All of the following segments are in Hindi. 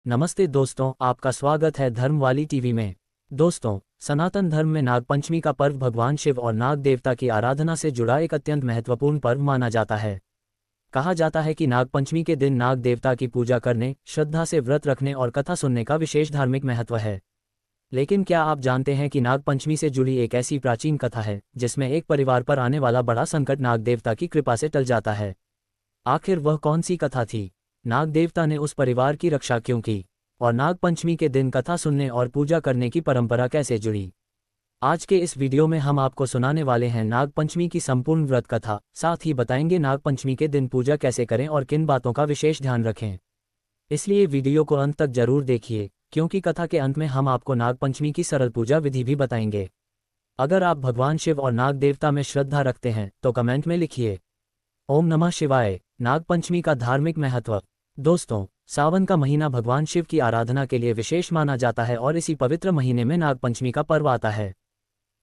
नमस्ते दोस्तों, आपका स्वागत है धर्म वाली टीवी में। दोस्तों, सनातन धर्म में नागपंचमी का पर्व भगवान शिव और नाग देवता की आराधना से जुड़ा एक अत्यंत महत्वपूर्ण पर्व माना जाता है। कहा जाता है कि नागपंचमी के दिन नाग देवता की पूजा करने, श्रद्धा से व्रत रखने और कथा सुनने का विशेष धार्मिक महत्व है। लेकिन क्या आप जानते हैं कि नागपंचमी से जुड़ी एक ऐसी प्राचीन कथा है जिसमें एक परिवार पर आने वाला बड़ा संकट नाग देवता की कृपा से टल जाता है? आखिर वह कौन सी कथा थी? नाग देवता ने उस परिवार की रक्षा क्यों की? और नागपंचमी के दिन कथा सुनने और पूजा करने की परंपरा कैसे जुड़ी? आज के इस वीडियो में हम आपको सुनाने वाले हैं नागपंचमी की संपूर्ण व्रत कथा। साथ ही बताएंगे नागपंचमी के दिन पूजा कैसे करें और किन बातों का विशेष ध्यान रखें। इसलिए वीडियो को अंत तक जरूर देखिए, क्योंकि कथा के अंत में हम आपको नागपंचमी की सरल पूजा विधि भी बताएंगे। अगर आप भगवान शिव और नाग देवता में श्रद्धा रखते हैं तो कमेंट में लिखिए ओम नमः शिवाय। नागपंचमी का धार्मिक महत्व। दोस्तों, सावन का महीना भगवान शिव की आराधना के लिए विशेष माना जाता है और इसी पवित्र महीने में नागपंचमी का पर्व आता है।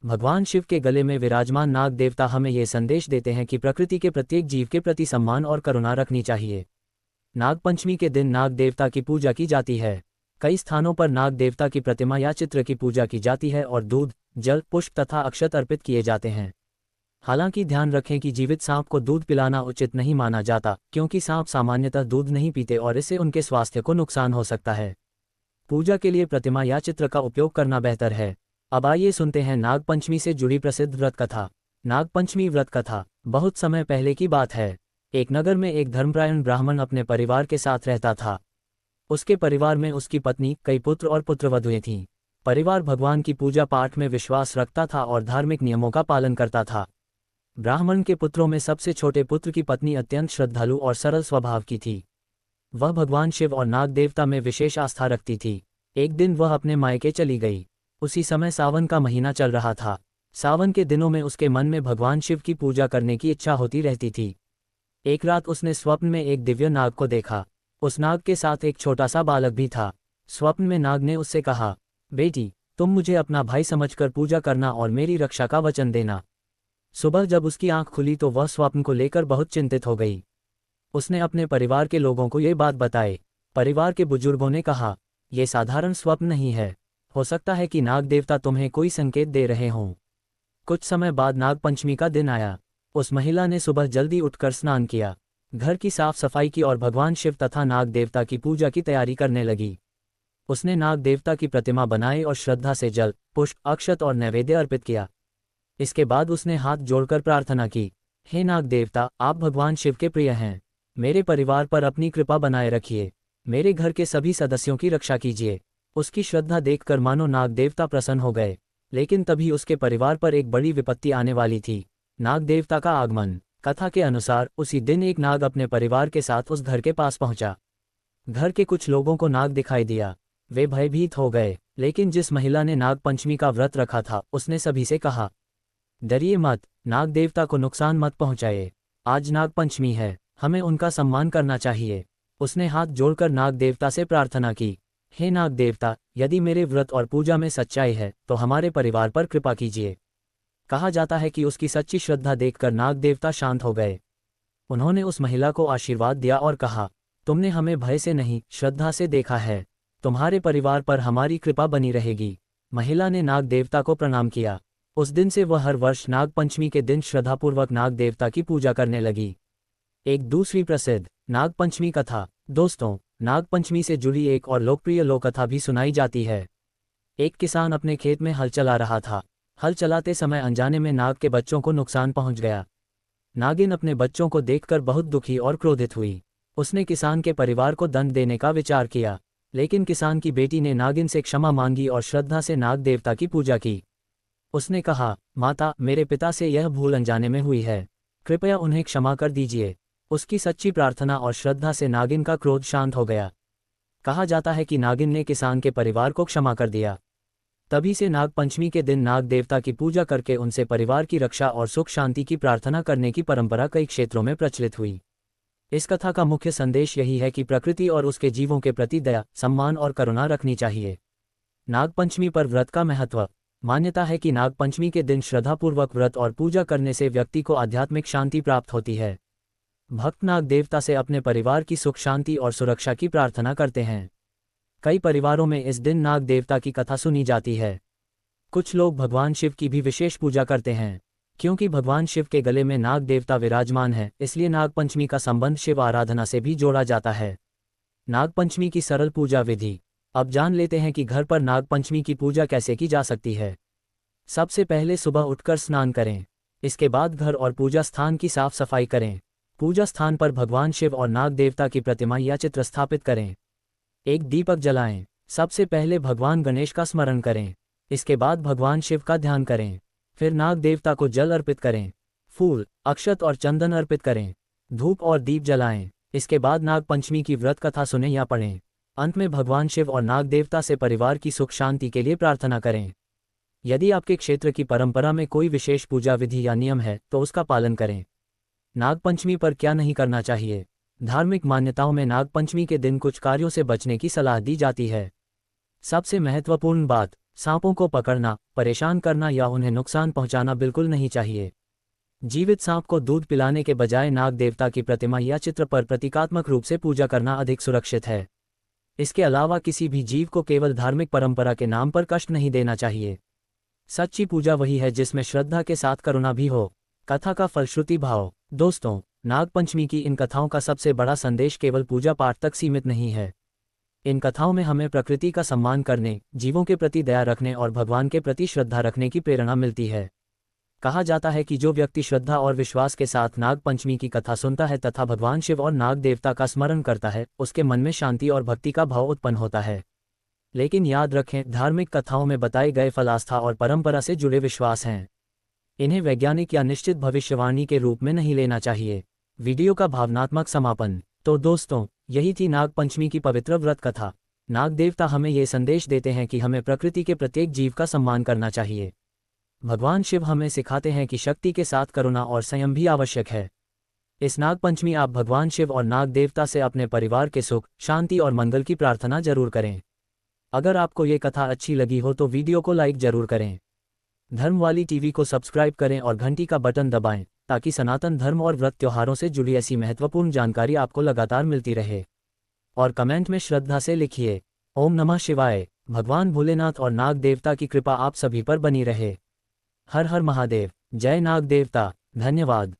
भगवान शिव के गले में विराजमान नाग देवता हमें ये संदेश देते हैं कि प्रकृति के प्रत्येक जीव के प्रति सम्मान और करुणा रखनी चाहिए। नागपंचमी के दिन नाग देवता की पूजा की जाती है। कई स्थानों पर नाग देवता की प्रतिमा या चित्र की पूजा की जाती है और दूध, जल, पुष्प तथा अक्षत अर्पित किए जाते हैं। हालांकि ध्यान रखें कि जीवित सांप को दूध पिलाना उचित नहीं माना जाता, क्योंकि सांप सामान्यतः दूध नहीं पीते और इससे उनके स्वास्थ्य को नुकसान हो सकता है। पूजा के लिए प्रतिमा या चित्र का उपयोग करना बेहतर है। अब आइए सुनते हैं नागपंचमी से जुड़ी प्रसिद्ध व्रत कथा। नागपंचमी व्रत कथा। बहुत समय पहले की बात है। एक नगर में एक धर्मपरायण ब्राह्मण अपने परिवार के साथ रहता था। उसके परिवार में उसकी पत्नी, कई पुत्र और पुत्रवधुएं थीं। परिवार भगवान की पूजा पाठ में विश्वास रखता था और धार्मिक नियमों का पालन करता था। ब्राह्मण के पुत्रों में सबसे छोटे पुत्र की पत्नी अत्यंत श्रद्धालु और सरल स्वभाव की थी। वह भगवान शिव और नाग देवता में विशेष आस्था रखती थी। एक दिन वह अपने मायके चली गई। उसी समय सावन का महीना चल रहा था। सावन के दिनों में उसके मन में भगवान शिव की पूजा करने की इच्छा होती रहती थी। एक रात उसने स्वप्न में एक दिव्य नाग को देखा। उस नाग के साथ एक छोटा सा बालक भी था। स्वप्न में नाग ने उससे कहा, बेटी, तुम मुझे अपना भाई समझकर पूजा करना और मेरी रक्षा का वचन देना। सुबह जब उसकी आंख खुली तो वह स्वप्न को लेकर बहुत चिंतित हो गई। उसने अपने परिवार के लोगों को ये बात बताई। परिवार के बुजुर्गों ने कहा, यह साधारण स्वप्न नहीं है, हो सकता है कि नाग देवता तुम्हें कोई संकेत दे रहे हों। कुछ समय बाद नागपंचमी का दिन आया। उस महिला ने सुबह जल्दी उठकर स्नान किया, घर की साफ सफाई की और भगवान शिव तथा नाग देवता की पूजा की तैयारी करने लगी। उसने नाग देवता की प्रतिमा बनाई और श्रद्धा से जल, पुष्प, अक्षत और नैवेद्य अर्पित किया। इसके बाद उसने हाथ जोड़कर प्रार्थना की, हे नाग देवता, आप भगवान शिव के प्रिय हैं। मेरे परिवार पर अपनी कृपा बनाए रखिए। मेरे घर के सभी सदस्यों की रक्षा कीजिए। उसकी श्रद्धा देखकर मानो नाग देवता प्रसन्न हो गए। लेकिन तभी उसके परिवार पर एक बड़ी विपत्ति आने वाली थी, नाग देवता का आगमन। कथा के अनुसार उसी दिन एक नाग अपने परिवार के साथ उस घर के पास पहुंचा। घर के कुछ लोगों को नाग दिखाई दिया। वे भयभीत हो गए, लेकिन जिस महिला ने नागपंचमी का व्रत रखा था उसने सभी से कहा, डरिए मत, नाग देवता को नुकसान मत पहुंचाए। आज नागपंचमी है, हमें उनका सम्मान करना चाहिए। उसने हाथ जोड़कर नाग देवता से प्रार्थना की, हे नाग देवता, यदि मेरे व्रत और पूजा में सच्चाई है तो हमारे परिवार पर कृपा कीजिए। कहा जाता है कि उसकी सच्ची श्रद्धा देखकर नाग देवता शांत हो गए। उन्होंने उस महिला को आशीर्वाद दिया और कहा, तुमने हमें भय से नहीं, श्रद्धा से देखा है। तुम्हारे परिवार पर हमारी कृपा बनी रहेगी। महिला ने नाग देवता को प्रणाम किया। उस दिन से वह हर वर्ष नागपंचमी के दिन श्रद्धापूर्वक नाग देवता की पूजा करने लगी। एक दूसरी प्रसिद्ध नागपंचमी कथा। दोस्तों, नागपंचमी से जुड़ी एक और लोकप्रिय लोककथा भी सुनाई जाती है। एक किसान अपने खेत में हल चला रहा था। हल चलाते समय अनजाने में नाग के बच्चों को नुकसान पहुंच गया। नागिन अपने बच्चों को देखकर बहुत दुखी और क्रोधित हुई। उसने किसान के परिवार को दंड देने का विचार किया, लेकिन किसान की बेटी ने नागिन से क्षमा मांगी और श्रद्धा से नाग देवता की पूजा की। उसने कहा, माता, मेरे पिता से यह भूल अनजाने में हुई है, कृपया उन्हें क्षमा कर दीजिए। उसकी सच्ची प्रार्थना और श्रद्धा से नागिन का क्रोध शांत हो गया। कहा जाता है कि नागिन ने किसान के परिवार को क्षमा कर दिया। तभी से नागपंचमी के दिन नाग देवता की पूजा करके उनसे परिवार की रक्षा और सुख शांति की प्रार्थना करने की परंपरा कई क्षेत्रों में प्रचलित हुई। इस कथा का मुख्य संदेश यही है कि प्रकृति और उसके जीवों के प्रति दया, सम्मान और करुणा रखनी चाहिए। नागपंचमी पर व्रत का महत्व। मान्यता है कि नागपंचमी के दिन श्रद्धापूर्वक व्रत और पूजा करने से व्यक्ति को आध्यात्मिक शांति प्राप्त होती है। भक्त नाग देवता से अपने परिवार की सुख शांति और सुरक्षा की प्रार्थना करते हैं। कई परिवारों में इस दिन नाग देवता की कथा सुनी जाती है। कुछ लोग भगवान शिव की भी विशेष पूजा करते हैं। क्योंकि भगवान शिव के गले में नाग देवता विराजमान है, इसलिए नागपंचमी का संबंध शिव आराधना से भी जोड़ा जाता है। नागपंचमी की सरल पूजा विधि। अब जान लेते हैं कि घर पर नागपंचमी की पूजा कैसे की जा सकती है। सबसे पहले सुबह उठकर स्नान करें। इसके बाद घर और पूजा स्थान की साफ सफाई करें। पूजा स्थान पर भगवान शिव और नाग देवता की प्रतिमा या चित्र स्थापित करें। एक दीपक जलाएं। सबसे पहले भगवान गणेश का स्मरण करें। इसके बाद भगवान शिव का ध्यान करें। फिर नाग देवता को जल अर्पित करें। फूल, अक्षत और चंदन अर्पित करें। धूप और दीप जलाएं। इसके बाद नागपंचमी की व्रत कथा सुनें या पढ़ें। अंत में भगवान शिव और नाग देवता से परिवार की सुख शांति के लिए प्रार्थना करें। यदि आपके क्षेत्र की परंपरा में कोई विशेष पूजा विधि या नियम है तो उसका पालन करें। नागपंचमी पर क्या नहीं करना चाहिए। धार्मिक मान्यताओं में नागपंचमी के दिन कुछ कार्यों से बचने की सलाह दी जाती है। सबसे महत्वपूर्ण बात, सांपों को पकड़ना, परेशान करना या उन्हें नुकसान पहुंचाना बिल्कुल नहीं चाहिए। जीवित सांप को दूध पिलाने के बजाय नाग देवता की प्रतिमा या चित्र पर प्रतीकात्मक रूप से पूजा करना अधिक सुरक्षित है। इसके अलावा किसी भी जीव को केवल धार्मिक परंपरा के नाम पर कष्ट नहीं देना चाहिए। सच्ची पूजा वही है जिसमें श्रद्धा के साथ करुणा भी हो। कथा का फलश्रुति भाव। दोस्तों, नागपंचमी की इन कथाओं का सबसे बड़ा संदेश केवल पूजा पाठ तक सीमित नहीं है। इन कथाओं में हमें प्रकृति का सम्मान करने, जीवों के प्रति दया रखने और भगवान के प्रति श्रद्धा रखने की प्रेरणा मिलती है। कहा जाता है कि जो व्यक्ति श्रद्धा और विश्वास के साथ नागपंचमी की कथा सुनता है तथा भगवान शिव और नाग देवता का स्मरण करता है, उसके मन में शांति और भक्ति का भाव उत्पन्न होता है। लेकिन याद रखें, धार्मिक कथाओं में बताए गए फल आस्था और परंपरा से जुड़े विश्वास हैं। इन्हें वैज्ञानिक या निश्चित भविष्यवाणी के रूप में नहीं लेना चाहिए। वीडियो का भावनात्मक समापन। तो दोस्तों, यही थी नागपंचमी की पवित्र व्रत कथा। नाग देवता हमें ये संदेश देते हैं कि हमें प्रकृति के प्रत्येक जीव का सम्मान करना चाहिए। भगवान शिव हमें सिखाते हैं कि शक्ति के साथ करुणा और संयम भी आवश्यक है। इस नागपंचमी आप भगवान शिव और नाग देवता से अपने परिवार के सुख, शांति और मंगल की प्रार्थना जरूर करें। अगर आपको ये कथा अच्छी लगी हो तो वीडियो को लाइक जरूर करें। धर्मवाली टीवी को सब्सक्राइब करें और घंटी का बटन दबाएं ताकि सनातन धर्म और व्रत त्योहारों से जुड़ी ऐसी महत्वपूर्ण जानकारी आपको लगातार मिलती रहे। और कमेंट में श्रद्धा से लिखिए, ओम नमः शिवाय। भगवान भोलेनाथ और नाग देवता की कृपा आप सभी पर बनी रहे। हर हर महादेव। जय नाग देवता। धन्यवाद।